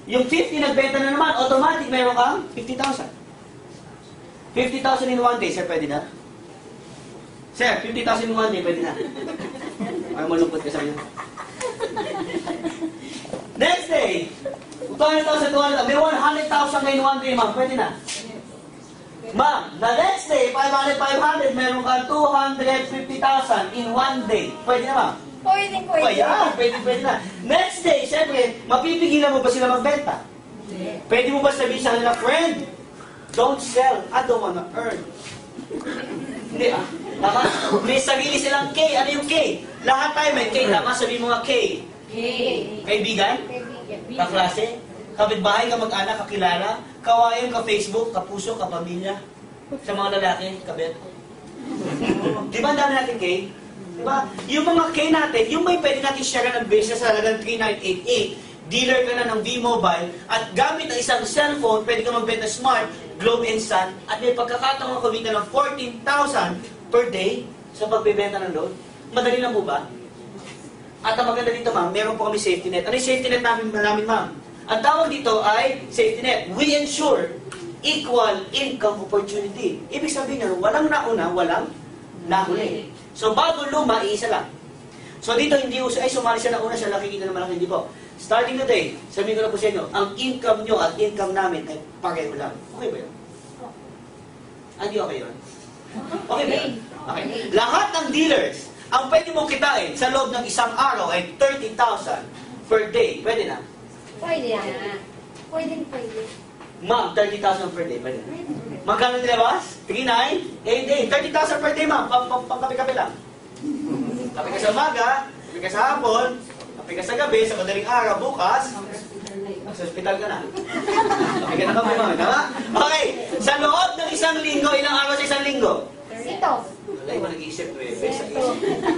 Yung 50 nagbenta na naman, automatic meron kang 50,000. 50,000 in one day, sir, pwede na? Sir, 50,000 in one day, pwede na? Ay, malungkot ka sa inyo. Next day, 200,000, 200,000, may 100,000 in one day, ma'am, pwede na? Ma'am, the next day, 500, 500, meron kang 250,000 in one day. Pwede na, ma'am? Pwede. Ayan, pwede na. Next day, siyempre, mapipigilan mo ba sila magbenta? Pwede mo ba sabihin sa kanila, friend, don't sell, I don't wanna earn. Hindi ah. Tama? May sarili silang K. Ano yung K? Lahat tayo may K. Tama? Sabihin mo nga K. Kaibigan? Kaklase? Kapitbahay, kamag-anak, kakilala? Kawayan, ka-Facebook, kapuso, kapamilya? Sa mga lalaki, kabet? Di ba ang dami natin K? Di ba? Yung mga K natin, yung may pwede natin share ng business sa halagang 3988, dealer ka na ng V-Mobile, at gamit ang isang cellphone, pwede ka magbenta Smart, Globe Instant, at may pagkakataong kumita ng 14,000 per day sa pagbebenta ng load. Madali lang po ba? At ang maganda dito, ma'am, meron po kami safety net. Ano yung safety net namin, ma'am? Ang tawag dito ay safety net. We ensure equal income opportunity. Ibig sabihin nga, walang nauna, walang nahuli. So, bago luma, iisa lang. So, dito hindi uso, ay sumali siya nauna, siya nakikita na malaki, hindi po. Starting today, sabihin ko na po sa inyo, ang income nyo at income namin ay pareho lang. Okay ba yun? Hindi okay yun? Okay ba yun? Okay. Lahat ng dealers, ang pwede mong kitain sa loob ng isang araw ay 30,000 per day. Pwede na? Pwede. Ma'am, 30,000 per day. Pwede na? Magkano nilabas? 3,988. 30,000 per day, ma'am. Pangkape-kape lang. Kape ka sa umaga, kape ka sa hapon, kape ka sa gabi, sa madaling araw, bukas, sa ospital ka na. Kape ka na kami, ma'am. Tama? Okay. Sa loob ng isang linggo, ilang araw sa isang linggo? 30. Wala yung nag-iisip,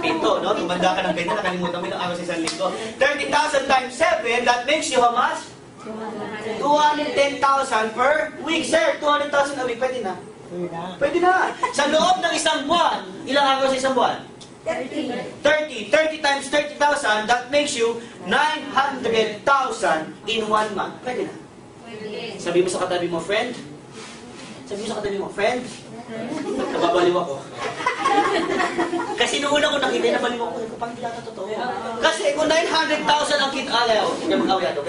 Pito, no? Tumanda ka ng benta, nakalimutan mo ilang araw sa isang linggo. 30,000 times 7, that makes you how much? 210,000 per week, sir. 200,000 a week, pwede na? Pwede na. Sa loob ng isang buwan, ilang araw sa isang buwan? 30. 30 times 30,000, that makes you 900,000 in 1 month. Pwede na. Sabi mo sa katabi mo, friend. Sabi mo sa katabi mo, friend. Nababaliw ako. Kasi noong una ko nakita, nabaliw ako. Paano hindi natin totoo? Kasi kung 900,000 ang kitaan, kaya mag-away ito.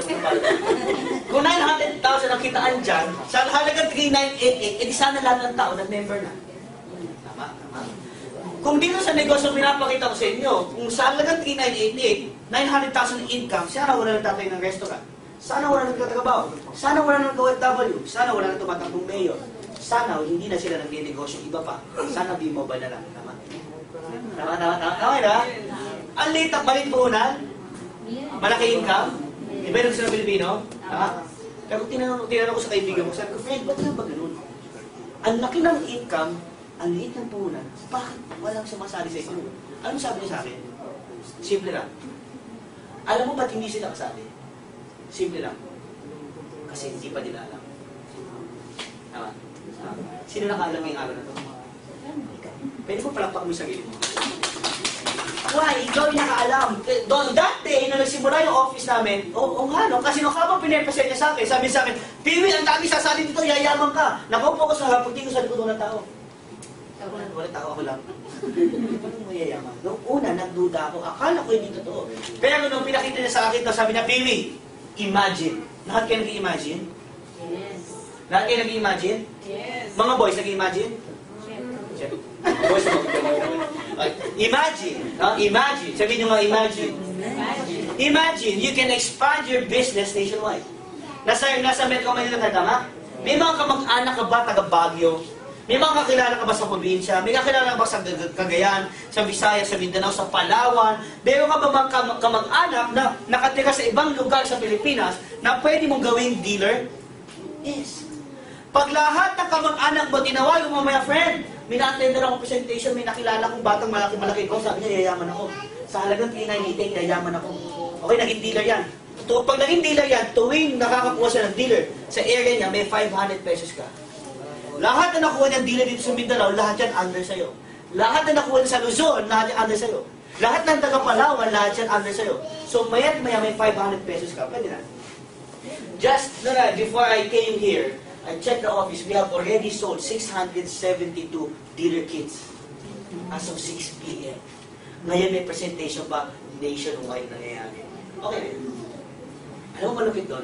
Kung 900,000 ang kitaan dyan, sa halagang 3,988, edi sana lahat ng tao nag-member na. Tama. Kung dito sa negosyo pinapakita ko sa inyo, kung sa halagang 3,988, 900,000 income, sana wala nang tatay ng restaurant. Sana wala nang tatrabaho. Sana wala nang OFW. Sana wala nang tumatakbong mayor. Sana hindi na sila nag-negosyo iba pa. Sana V-Mobile na lang. Tama? Tama na? Ang liit at malit puhunan, malaki income, iba yung gusto ng Pilipino. Tama? Pero tinanong ko sa kaibigan mo, sabi ko, friend, ba't nga ba ganun? Ang laki ng income, ang liit ng puhunan, bakit walang sumasali sa inyo? Ano sabi niya sa akin? Simple lang. Alam mo ba't hindi sila kasali? Simple lang. Kasi hindi pa nila alam. Tama? Sino nakaalam ngayong araw na ito? Pwede mo palakpak mo yung sarili mo. Why? Ikaw yung nakaalam. That day, nung nagsimula yung office namin, nga no, kasi nung habang pinipasya niya sa akin, sabi sa akin, Piwi, ang dami sasali dito, yayaman ka. Nakaupo ko sa harap, pagtingin ko sa likod ng tao. Wala tao ako lang. Paano mo yayaman? Noong una, nagduda ako. Akala ko hindi totoo. Pero nung pinakita niya sa akin, sabi niya, Piwi, imagine. Lahat kayo nag-i-imagine? Yes. Lahat kayo nag-i-imagine? Yes. Mga boys, nag-i-imagine? Boys, imagine. Imagine. Sabihin nyo nga, imagine. Imagine, you can expand your business nationwide. Nasa Metro Manila ka, tama? May mga kamag-anak ka ba taga Baguio? May mga kakilala ka ba sa probinsya? May kakilala ka ba sa Cagayan, sa Visayas, sa Mindanao, sa Palawan? Meron ka ba mga kamag-anak na nakatira sa ibang lugar sa Pilipinas na pwede mong gawing dealer? Yes. Pag lahat ng kamag-anak mo, tinawag mo, my friend, may na-attender akong presentation, may nakilala kong batang malaki-malaki ko, sabi niya, yayaman ako. Sa halagang 3,988, yayaman ako. Okay, naging dealer yan. Pag naging dealer yan, tuwing nakakakuha siya ng dealer, sa area niya, may 500 pesos ka. Lahat na nakuha niyang dealer dito sa Mindanao, lahat yan under sa'yo. Lahat na nakuha niya sa Luzon, lahat yan under sa'yo. Lahat ng taga Palawan, lahat yan under sa'yo. So, maya't maya may 500 pesos ka. Pwede na. Just before I came here, I checked the office. We have already sold 672 dealer kits as of 6 p.m. Ngayon may presentation pa nationwide nangyayari. Okay. Alam mo malupit doon?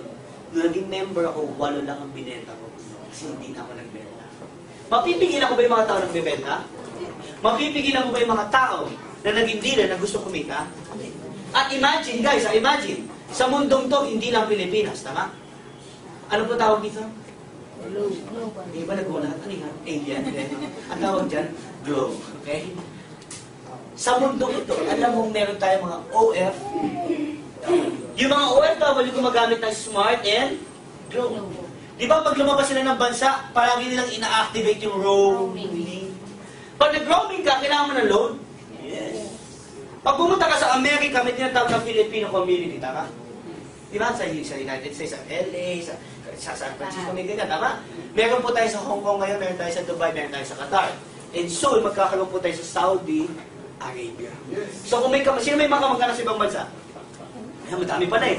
Nung naging member ako, 8 lang ang binenta ko. Kasi hindi na ako nagbenta. Mapipigilan ko ba yung mga tao nagbebenta? Mapipigilan ko ba yung mga tao na naging dealer na gusto kumita? At imagine guys, imagine, sa mundong to, hindi lang Pilipinas, tama? Ano po tawag dito? Global. Di ba nagulat? Ano yan? Alien. Ang tawag dyan, globe. Okay? Sa mundong ito, alam mo meron tayong mga OF. Yung mga OFW gumagamit ng smart and globe. Di ba pag lumabas sila ng bansa, palagi nilang ina-activate yung roaming. Pag nag-roaming ka, kailangan mo ng loan? Yes. Pag pumunta ka sa Amerika, may tinatawag na Filipino community, tama? Di ba? Sa United States, sa LA, sa San Francisco, may ganyan, tama? Meron po tayo sa Hong Kong ngayon, meron tayo sa Dubai, meron tayo sa Qatar. And soon, magkakaroon po tayo sa Saudi Arabia. So kung sino may mga kamag-anak sa ibang bansa? Madami pa na eh.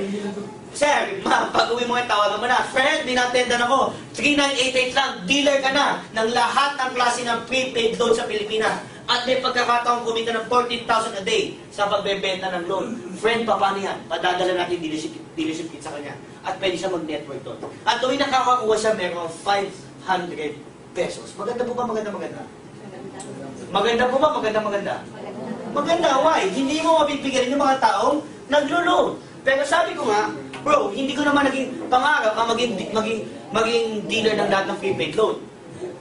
Sir, pag-uwi mo nga, tawagan mo na. Friend, dinatendan ako. 3988 lang, dealer ka na ng lahat ng klase ng prepaid loan sa Pilipinas. At may pagkakataong kumita ng 14,000 a day sa pagbebenta ng loan. Friend, paano yan? Padadala natin dealership kit sa kanya. At pwede siya mag-network doon. At tuwing nakakakuha siya, meron 500 pesos. Maganda po ba? Maganda? Maganda po ba? Maganda? Maganda, why? Hindi mo mabibigyan yung mga taong naglo-loan. Pero sabi ko nga, bro, hindi ko naman naging pangarap ang maging dealer ng lahat ng prepaid loan.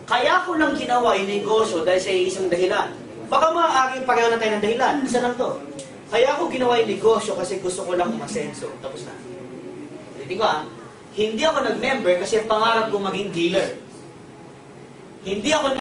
Kaya ko lang ginawa yung negosyo dahil sa isang dahilan. Baka maaaring pareho na tayo ng dahilan. Isa lang to. Kaya ko ginawa yung negosyo kasi gusto ko lang umasenso. Tapos na. Hindi ko hindi ako nag-member kasi pangarap ko maging dealer. Hindi ako